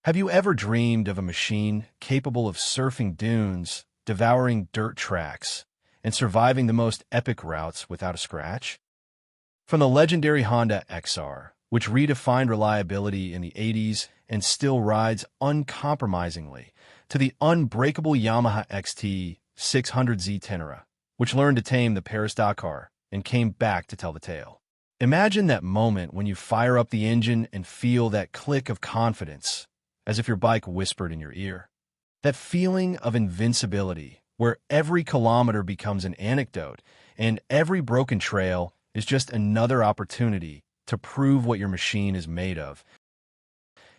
Have you ever dreamed of a machine capable of surfing dunes, devouring dirt tracks, and surviving the most epic routes without a scratch? From the legendary Honda XR, which redefined reliability in the 80s and still rides uncompromisingly, to the unbreakable Yamaha XT600Z Ténéré, which learned to tame the Paris-Dakar and came back to tell the tale. Imagine that moment when you fire up the engine and feel that click of confidence, as if your bike whispered in your ear. That feeling of invincibility, where every kilometer becomes an anecdote and every broken trail is just another opportunity to prove what your machine is made of,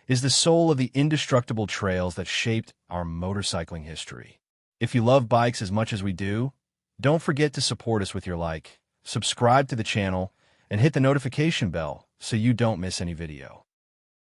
is the soul of the indestructible trails that shaped our motorcycling history. If you love bikes as much as we do, don't forget to support us with your like, subscribe to the channel, and hit the notification bell so you don't miss any video.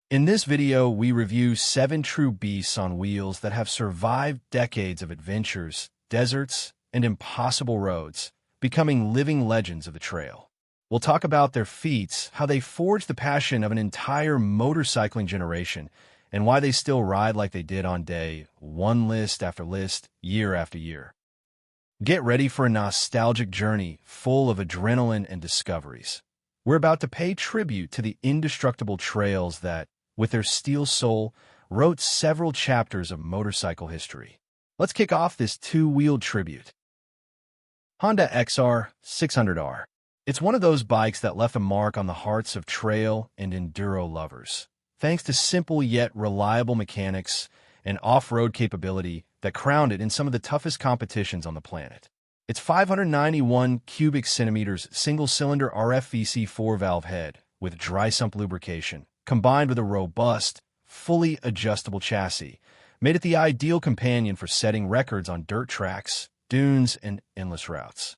In this video, we review 7 true beasts on wheels that have survived decades of adventures, deserts, and impossible roads, becoming living legends of the trail. We'll talk about their feats, how they forged the passion of an entire motorcycling generation, and why they still ride like they did on day one, list after list, year after year. Get ready for a nostalgic journey full of adrenaline and discoveries. We're about to pay tribute to the indestructible trails that, with their steel soul, wrote several chapters of motorcycle history. Let's kick off this two-wheeled tribute. Honda XR 600R. It's one of those bikes that left a mark on the hearts of trail and enduro lovers, thanks to simple yet reliable mechanics and off-road capability that crowned it in some of the toughest competitions on the planet. Its 591 cubic centimeters single-cylinder RFVC 4-valve head with dry sump lubrication, combined with a robust, fully adjustable chassis, made it the ideal companion for setting records on dirt tracks, dunes, and endless routes.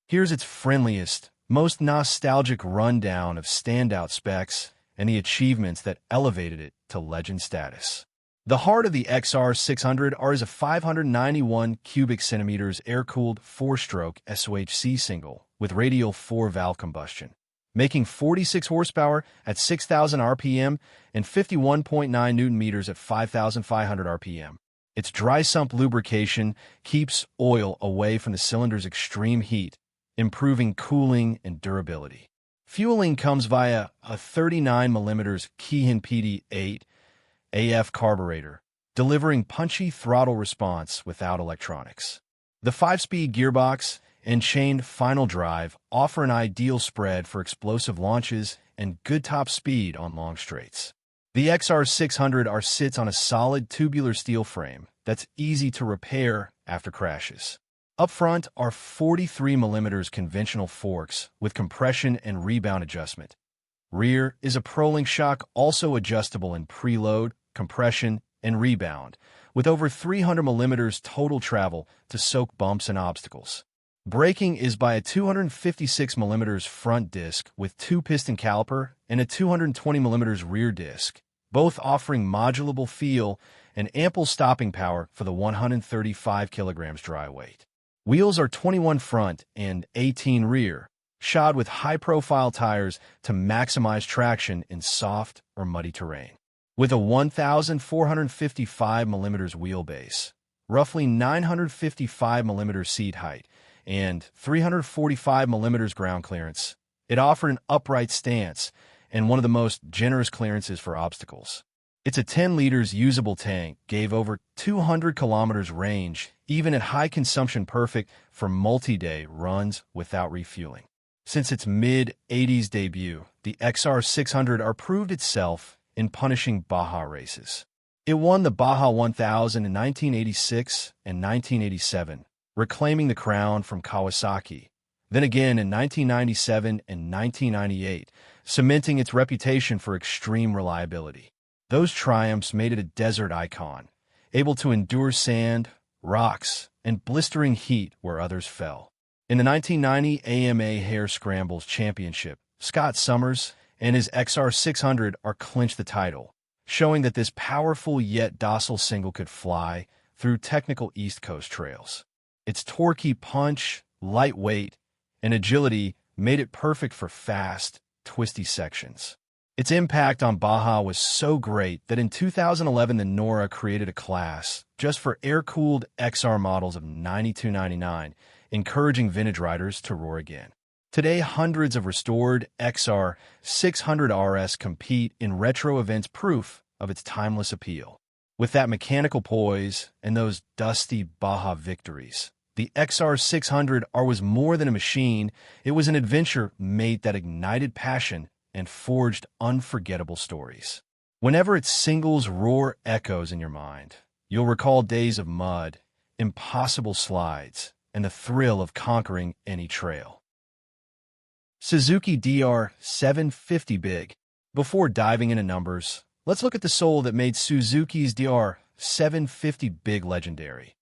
Here's its friendliest, most nostalgic rundown of standout specs and the achievements that elevated it to legend status. The heart of the XR 600R is a 591 cubic centimeters air-cooled 4-stroke SOHC single with radial 4-valve combustion, making 46 horsepower at 6,000 RPM and 51.9 Newton-meters at 5,500 RPM. Its dry sump lubrication keeps oil away from the cylinder's extreme heat, improving cooling and durability. Fueling comes via a 39mm Keihin PD8 AF carburetor, delivering punchy throttle response without electronics. The 5-speed gearbox and chained final drive offer an ideal spread for explosive launches and good top speed on long straights. The XR 600R sits on a solid tubular steel frame that's easy to repair after crashes. Up front are 43mm conventional forks with compression and rebound adjustment. Rear is a Prolink shock, also adjustable in preload, compression, and rebound, with over 300mm total travel to soak bumps and obstacles. Braking is by a 256mm front disc with 2-piston caliper and a 220mm rear disc, both offering modulable feel and ample stopping power for the 135 kilograms dry weight. Wheels are 21 front and 18 rear, shod with high-profile tires to maximize traction in soft or muddy terrain. With a 1,455mm wheelbase, roughly 955mm seat height, and 345mm ground clearance, it offered an upright stance and one of the most generous clearances for obstacles. Its 10 liters usable tank gave over 200 kilometers range, even at high consumption, perfect for multi-day runs without refueling. Since its mid-80s debut, the XR 600R proved itself in punishing Baja races. It won the Baja 1000 in 1986 and 1987, reclaiming the crown from Kawasaki, then again in 1997 and 1998, cementing its reputation for extreme reliability. Those triumphs made it a desert icon, able to endure sand, rocks, and blistering heat where others fell. In the 1990 AMA Hare Scrambles Championship, Scott Summers and his XR 600R clinched the title, showing that this powerful yet docile single could fly through technical East Coast trails. Its torquey punch, lightweight, and agility made it perfect for fast, twisty sections. Its impact on Baja was so great that in 2011 the Nora created a class just for air-cooled XR models of $92.99, encouraging vintage riders to roar again. Today, hundreds of restored XR 600 RS compete in retro events, proof of its timeless appeal. With that mechanical poise and those dusty Baja victories, the XR 600 R was more than a machine. It was an adventure mate that ignited passion and forged unforgettable stories. Whenever its singles roar echoes in your mind, you'll recall days of mud, impossible slides, and the thrill of conquering any trail. Suzuki DR 750 Big. Before diving into numbers, let's look at the soul that made Suzuki's DR 750 Big legendary.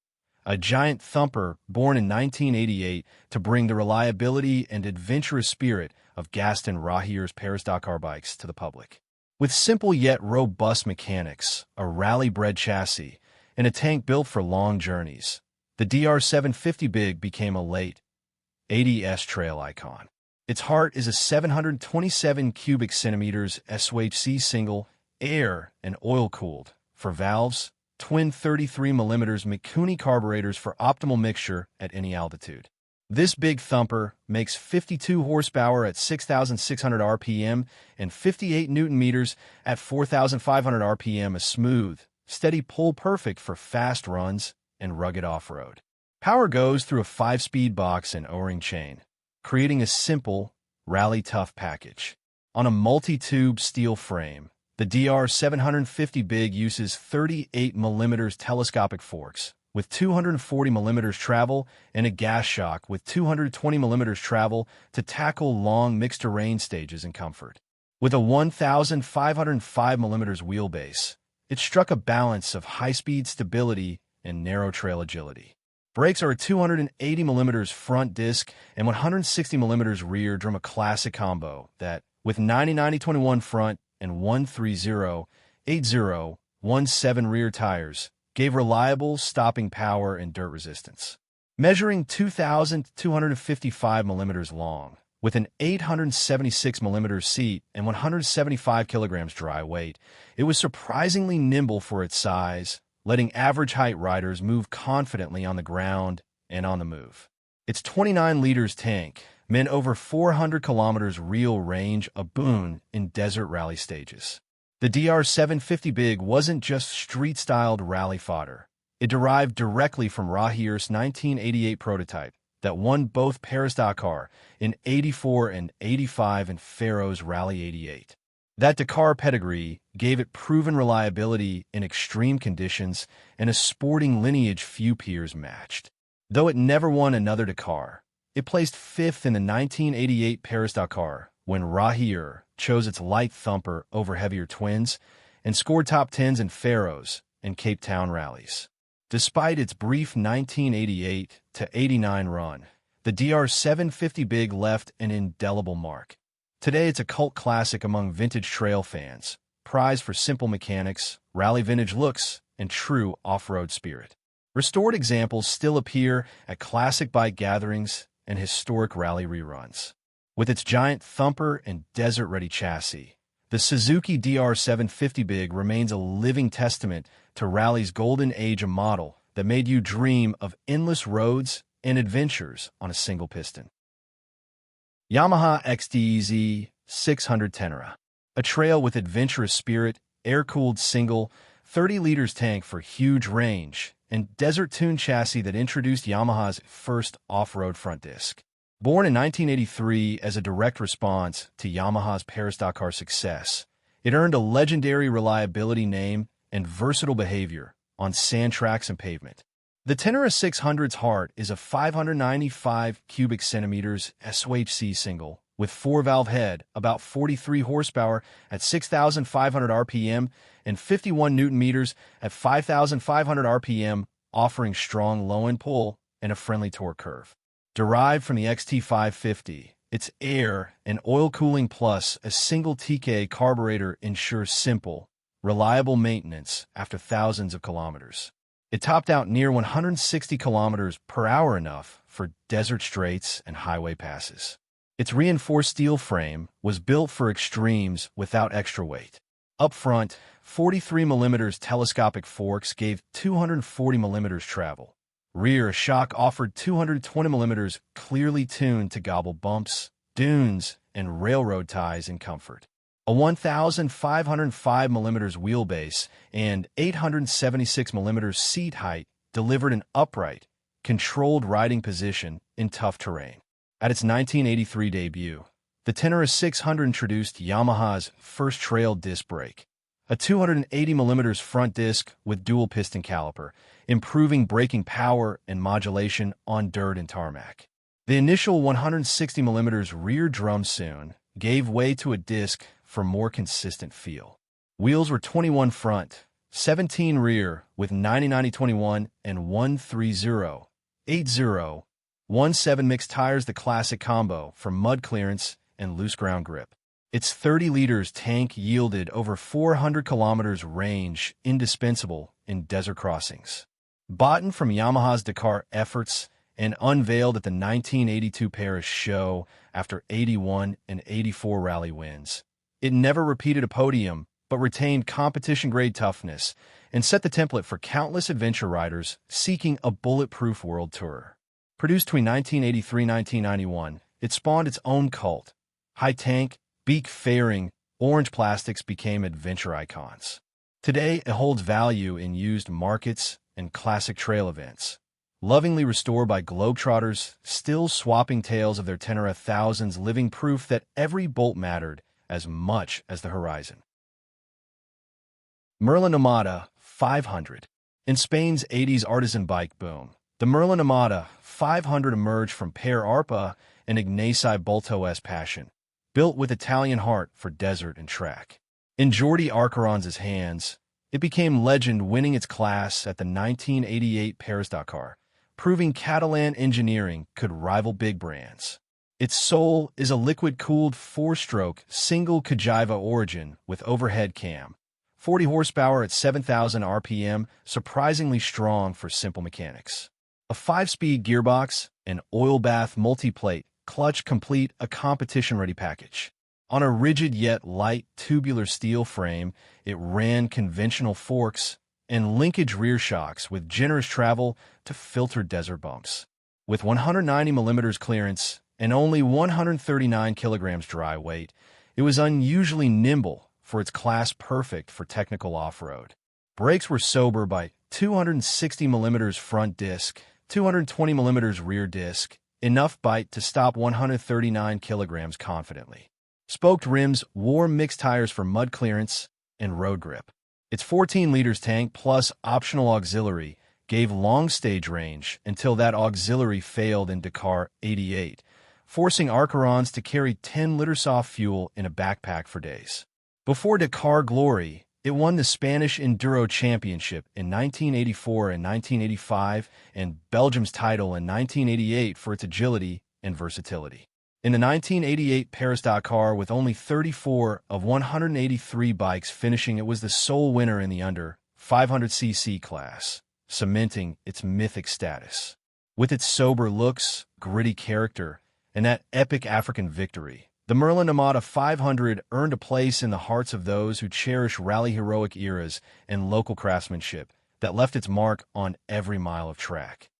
A giant thumper born in 1988 to bring the reliability and adventurous spirit of Gaston Rahier's Paris-Dakar bikes to the public. With simple yet robust mechanics, a rally-bred chassis, and a tank built for long journeys, the DR 750 Big became a late 80s trail icon. Its heart is a 727 cubic centimeters SOHC single, air and oil-cooled, for valves, twin 33mm Mikuni carburetors for optimal mixture at any altitude. This big thumper makes 52 horsepower at 6,600 RPM and 58 Nm at 4,500 RPM, a smooth, steady pull perfect for fast runs and rugged off-road. Power goes through a 5-speed box and O-ring chain, creating a simple, rally-tough package. On a multi-tube steel frame, the DR 750 Big uses 38mm telescopic forks with 240mm travel and a gas shock with 220mm travel to tackle long mixed terrain stages in comfort. With a 1,505mm wheelbase, it struck a balance of high-speed stability and narrow trail agility. Brakes are a 280mm front disc and 160mm rear drum, a classic combo that, with 90-90-21 front and 130-80-17 rear tires, gave reliable stopping power and dirt resistance. Measuring 2,255mm long, with an 876mm seat and 175 kilograms dry weight, it was surprisingly nimble for its size, letting average height riders move confidently on the ground and on the move. Its 29 liters tank meant over 400 kilometers real range, a boon in desert rally stages. The DR 750 Big wasn't just street-styled rally fodder. It derived directly from Rahier's 1988 prototype that won both Paris-Dakar in '84 and '85 and Pharaoh's Rally '88. That Dakar pedigree gave it proven reliability in extreme conditions and a sporting lineage few peers matched. Though it never won another Dakar, it placed fifth in the 1988 Paris-Dakar when Rahier chose its light thumper over heavier twins and scored top 10s in Pharaoh's and Cape Town rallies. Despite its brief 1988 to '89 run, the DR 750 Big left an indelible mark. Today it's a cult classic among vintage trail fans, prized for simple mechanics, rally vintage looks, and true off-road spirit. Restored examples still appear at classic bike gatherings and historic rally reruns. With its giant thumper and desert-ready chassis, the Suzuki DR 750 Big remains a living testament to rally's golden age, a model that made you dream of endless roads and adventures on a single piston. Yamaha XDZ 600 Ténéré, a trail with adventurous spirit, air-cooled single, 30 liters tank for huge range, and desert-tuned chassis that introduced Yamaha's first off-road front disc. Born in 1983 as a direct response to Yamaha's Paris-Dakar success, it earned a legendary reliability name and versatile behavior on sand tracks and pavement. The Ténéré 600's heart is a 595 cubic centimeters SOHC single with 4-valve head, about 43 horsepower at 6,500 RPM and 51 Nm at 5,500 RPM, offering strong low-end pull and a friendly torque curve. Derived from the XT550, its air and oil cooling plus a single TK carburetor ensures simple, reliable maintenance after thousands of kilometers. It topped out near 160 kilometers per hour, enough for desert straights and highway passes. Its reinforced steel frame was built for extremes without extra weight. Up front, 43mm telescopic forks gave 240mm travel. Rear shock offered 220mm clearly tuned to gobble bumps, dunes, and railroad ties in comfort. A 1,505mm wheelbase and 876mm seat height delivered an upright, controlled riding position in tough terrain. At its 1983 debut, the Ténéré 600 introduced Yamaha's first trail disc brake, a 280mm front disc with dual piston caliper, improving braking power and modulation on dirt and tarmac. The initial 160mm rear drum soon gave way to a disc for more consistent feel. Wheels were 21 front, 17 rear with 90-90-21 and 130-80-17 mixed tires, the classic combo for mud clearance and loose ground grip. Its 30 liters tank yielded over 400 kilometers range, indispensable in desert crossings. Bought from Yamaha's Dakar efforts and unveiled at the 1982 Paris show after 81 and 84 rally wins. It never repeated a podium, but retained competition-grade toughness and set the template for countless adventure riders seeking a bulletproof world tour. Produced between 1983 and 1991, it spawned its own cult. High tank, beak fairing, orange plastics became adventure icons. Today, it holds value in used markets and classic trail events. Lovingly restored by globetrotters, still swapping tales of their Ténéré thousands, living proof that every bolt mattered as much as the horizon. Merlin Nómada 500. In Spain's 80s artisan bike boom, the Merlin Nómada 500 emerged from Per Arpa and Ignasi Bulto's passion, built with Italian heart for desert and track. In Jordi Arcaron's hands, it became legend, winning its class at the 1988 Paris-Dakar, proving Catalan engineering could rival big brands. Its soul is a liquid-cooled four-stroke single Cagiva origin with overhead cam, 40 horsepower at 7,000 RPM, surprisingly strong for simple mechanics. A 5-speed gearbox, an oil bath multi-plate, clutch complete a competition-ready package. On a rigid yet light tubular steel frame, it ran conventional forks and linkage rear shocks with generous travel to filter desert bumps. With 190mm clearance and only 139 kilograms dry weight, it was unusually nimble for its class, perfect for technical off-road. Brakes were sober by 260mm front disc, 220mm rear disc, enough bite to stop 139 kilograms confidently. Spoked rims wore mixed tires for mud clearance and road grip. Its 14 liters tank plus optional auxiliary gave long stage range until that auxiliary failed in Dakar 88, forcing Arcarons to carry 10-liter soft fuel in a backpack for days. Before Dakar glory, it won the Spanish Enduro Championship in 1984 and 1985 and Belgium's title in 1988 for its agility and versatility. In the 1988 Paris-Dakar, with only 34 of 183 bikes finishing, it was the sole winner in the under 500cc class, cementing its mythic status. With its sober looks, gritty character, and that epic African victory, the Merlin Nómada 500 earned a place in the hearts of those who cherish rally heroic eras and local craftsmanship that left its mark on every mile of track.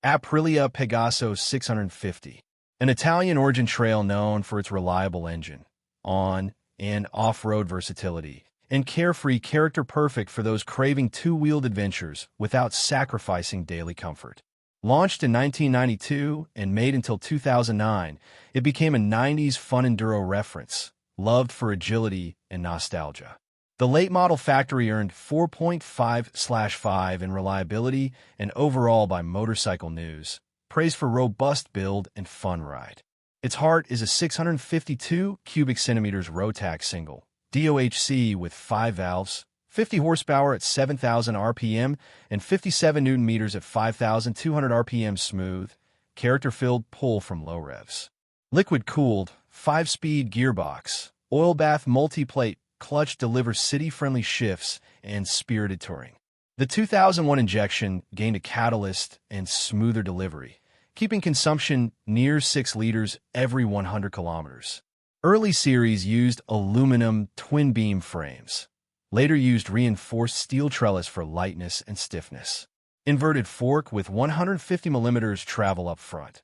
Aprilia Pegaso 650. An Italian origin trail known for its reliable engine, on- and off-road versatility, and carefree character, perfect for those craving two-wheeled adventures without sacrificing daily comfort. Launched in 1992 and made until 2009, it became a 90s fun enduro reference, loved for agility and nostalgia. The late model factory earned 4.5/5 in reliability and overall by Motorcycle News, praised for robust build and fun ride. Its heart is a 652 cubic centimeters Rotax single, DOHC with 5 valves, 50 horsepower at 7,000 RPM, and 57 Newton meters at 5,200 RPM smooth, character-filled pull from low revs. Liquid-cooled, 5-speed gearbox, oil bath multi-plate clutch delivers city-friendly shifts and spirited touring. The 2001 injection gained a catalyst and smoother delivery, keeping consumption near 6 liters every 100 kilometers. Early series used aluminum twin-beam frames. Later used reinforced steel trellis for lightness and stiffness. Inverted fork with 150 mm travel up front.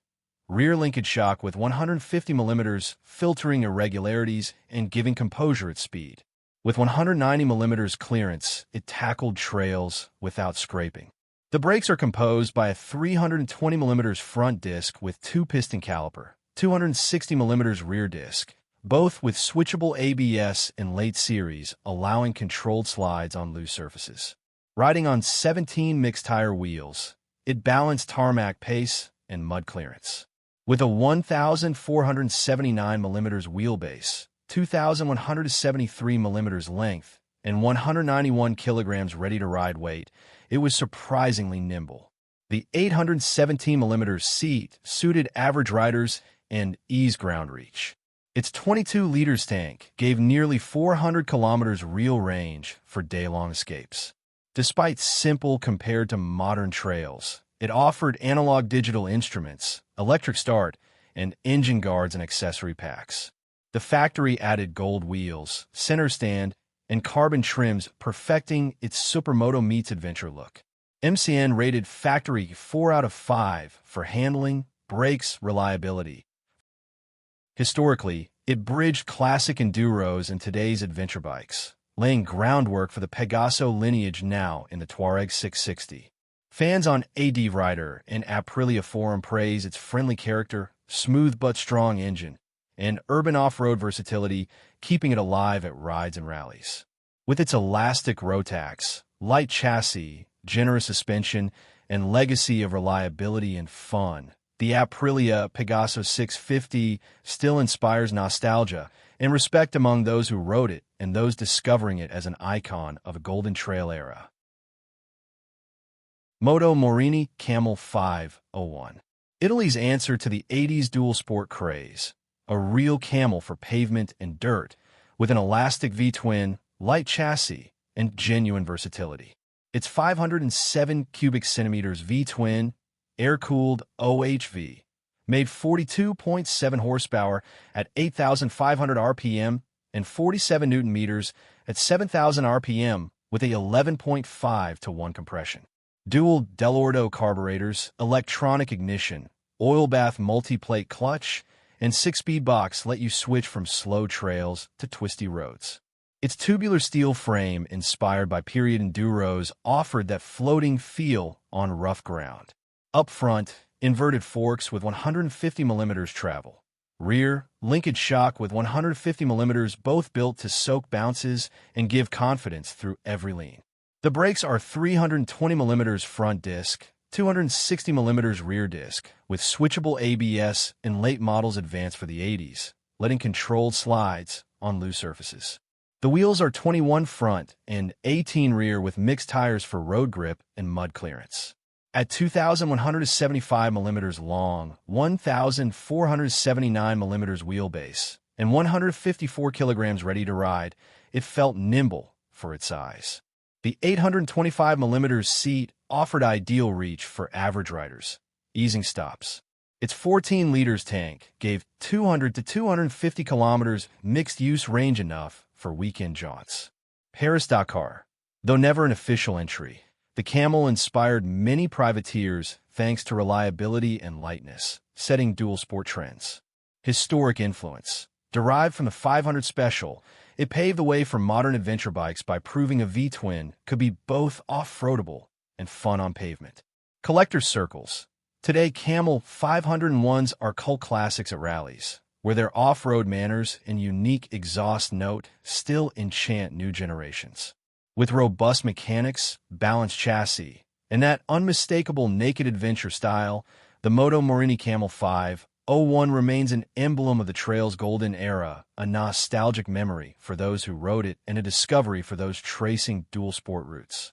Rear linkage shock with 150 mm filtering irregularities and giving composure at speed. With 190 mm clearance, it tackled trails without scraping. The brakes are composed by a 320 mm front disc with 2-piston caliper, 260 mm rear disc, both with switchable ABS in late series, allowing controlled slides on loose surfaces. Riding on 17 mixed-tire wheels, it balanced tarmac pace and mud clearance. With a 1,479 mm wheelbase, 2,173 mm length, and 191 kilograms ready-to-ride weight, it was surprisingly nimble. The 817 mm seat suited average riders and eased ground reach. Its 22 liters tank gave nearly 400 kilometers real range for day-long escapes. Despite simple compared to modern trails, it offered analog digital instruments, electric start, and engine guards and accessory packs. The factory added gold wheels, center stand, and carbon trims, perfecting its supermoto meets adventure look. MCN rated factory 4 out of 5 for handling, brakes, reliability. Historically, it bridged classic enduros and today's adventure bikes, laying groundwork for the Pegaso lineage now in the Touareg 660. Fans on AD Rider and Aprilia Forum praise its friendly character, smooth but strong engine, and urban off-road versatility, keeping it alive at rides and rallies. With its elastic Rotax, light chassis, generous suspension, and legacy of reliability and fun, the Aprilia Pegaso 650 still inspires nostalgia and respect among those who rode it and those discovering it as an icon of a Golden Trail era. Moto Morini Camel 501. Italy's answer to the 80s dual sport craze. A real camel for pavement and dirt, with an elastic V-twin, light chassis, and genuine versatility. Its 507 cubic centimeters V-twin, air-cooled OHV, made 42.7 horsepower at 8,500 RPM and 47 Nm at 7,000 RPM with a 11.5-to-1 compression. Dual Dell'Orto carburetors, electronic ignition, oil bath multi-plate clutch, and 6-speed box let you switch from slow trails to twisty roads. Its tubular steel frame, inspired by period enduros, offered that floating feel on rough ground. Up front, inverted forks with 150 mm travel. Rear, linkage shock with 150 mm, both built to soak bounces and give confidence through every lean. The brakes are 320 mm front disc, 260 mm rear disc, with switchable ABS and late models advanced for the 80s, letting controlled slides on loose surfaces. The wheels are 21 front and 18 rear with mixed tires for road grip and mud clearance. At 2,175 mm long, 1,479 mm wheelbase, and 154 kilograms ready to ride, it felt nimble for its size. The 825 mm seat offered ideal reach for average riders, easing stops. Its 14 liters tank gave 200 to 250 kilometers mixed-use range, enough for weekend jaunts. Paris-Dakar. Though never an official entry, the Camel inspired many privateers thanks to reliability and lightness, setting dual sport trends. Historic influence. Derived from the 500 Special, it paved the way for modern adventure bikes by proving a V-twin could be both off-roadable and fun on pavement. Collector's circles. Today, Camel 501s are cult classics at rallies, where their off-road manners and unique exhaust note still enchant new generations. With robust mechanics, balanced chassis, and that unmistakable naked adventure style, the Moto Morini Camel 501 remains an emblem of the trail's golden era, a nostalgic memory for those who rode it and a discovery for those tracing dual sport routes.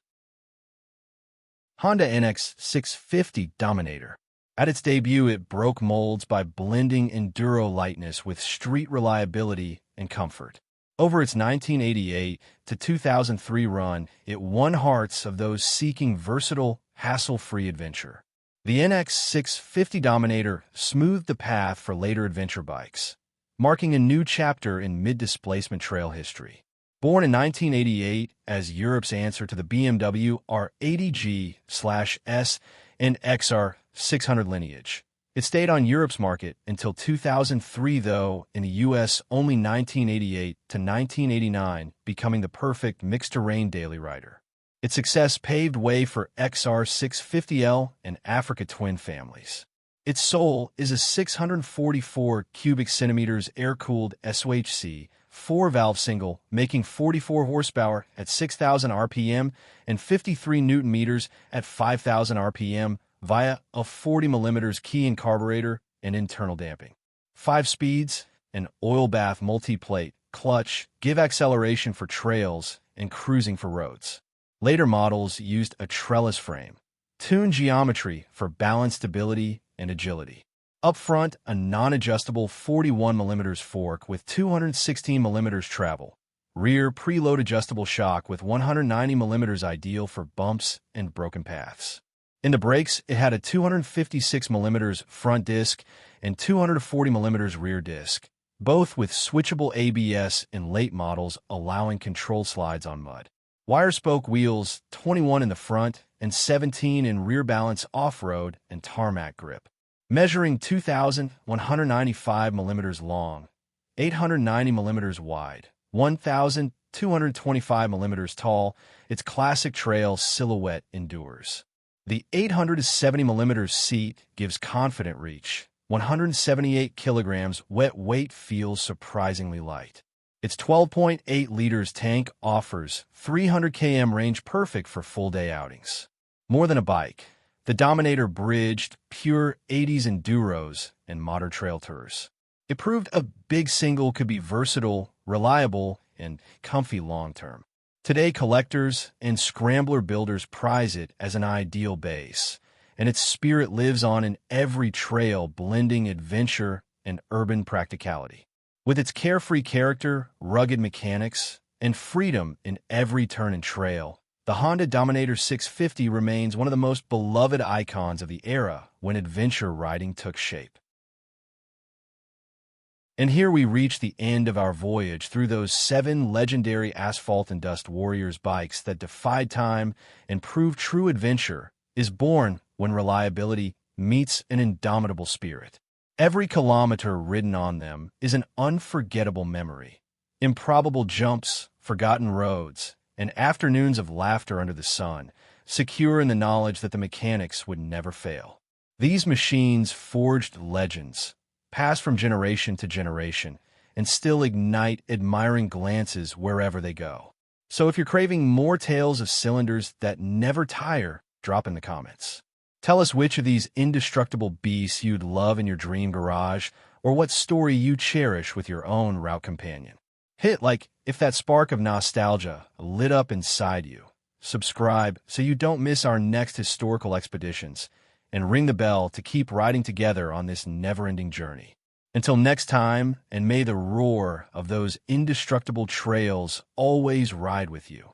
Honda NX 650 Dominator. At its debut, it broke molds by blending enduro lightness with street reliability and comfort. Over its 1988 to 2003 run, it won hearts of those seeking versatile, hassle-free adventure. The NX650 Dominator smoothed the path for later adventure bikes, marking a new chapter in mid-displacement trail history. Born in 1988 as Europe's answer to the BMW R80G/S and XR600 lineage, it stayed on Europe's market until 2003, though in the US only 1988 to 1989, becoming the perfect mixed-terrain daily rider. Its success paved way for XR650L and Africa Twin families. Its soul is a 644 cubic centimeters air-cooled SOHC 4-valve single, making 44 horsepower at 6,000 RPM and 53 Nm at 5,000 RPM via a 40 mm key-in carburetor and internal damping. 5 speeds, an oil bath multi-plate clutch give acceleration for trails and cruising for roads. Later models used a trellis frame, tuned geometry for balance, stability, and agility. Up front, a non-adjustable 41 mm fork with 216 mm travel. Rear, preload adjustable shock with 190 mm, ideal for bumps and broken paths. In the brakes, it had a 256 mm front disc and 240 mm rear disc, both with switchable ABS in late models, allowing controlled slides on mud. Wire spoke wheels, 21 in the front and 17 in rear, balance off-road and tarmac grip. Measuring 2,195 mm long, 890 mm wide, 1,225 mm tall, its classic trail silhouette endures. The 870 mm seat gives confident reach. 178 kilograms wet weight feels surprisingly light. Its 12.8 liters tank offers 300 km range, perfect for full-day outings. More than a bike, the Dominator bridged pure 80s enduros and modern trail tours. It proved a big single could be versatile, reliable, and comfy long-term. Today, collectors and scrambler builders prize it as an ideal base, and its spirit lives on in every trail, blending adventure and urban practicality. With its carefree character, rugged mechanics, and freedom in every turn and trail, the Honda Dominator 650 remains one of the most beloved icons of the era when adventure riding took shape. And here we reach the end of our voyage through those 7 legendary asphalt and dust warriors bikes that defied time and proved true adventure is born when reliability meets an indomitable spirit. Every kilometer ridden on them is an unforgettable memory. Improbable jumps, forgotten roads, and afternoons of laughter under the sun, secure in the knowledge that the mechanics would never fail. These machines forged legends, passed from generation to generation, and still ignite admiring glances wherever they go. So if you're craving more tales of cylinders that never tire, drop in the comments. Tell us which of these indestructible beasts you'd love in your dream garage, or what story you cherish with your own route companion. Hit like if that spark of nostalgia lit up inside you. Subscribe so you don't miss our next historical expeditions, and ring the bell to keep riding together on this never-ending journey. Until next time, and may the roar of those indestructible trails always ride with you.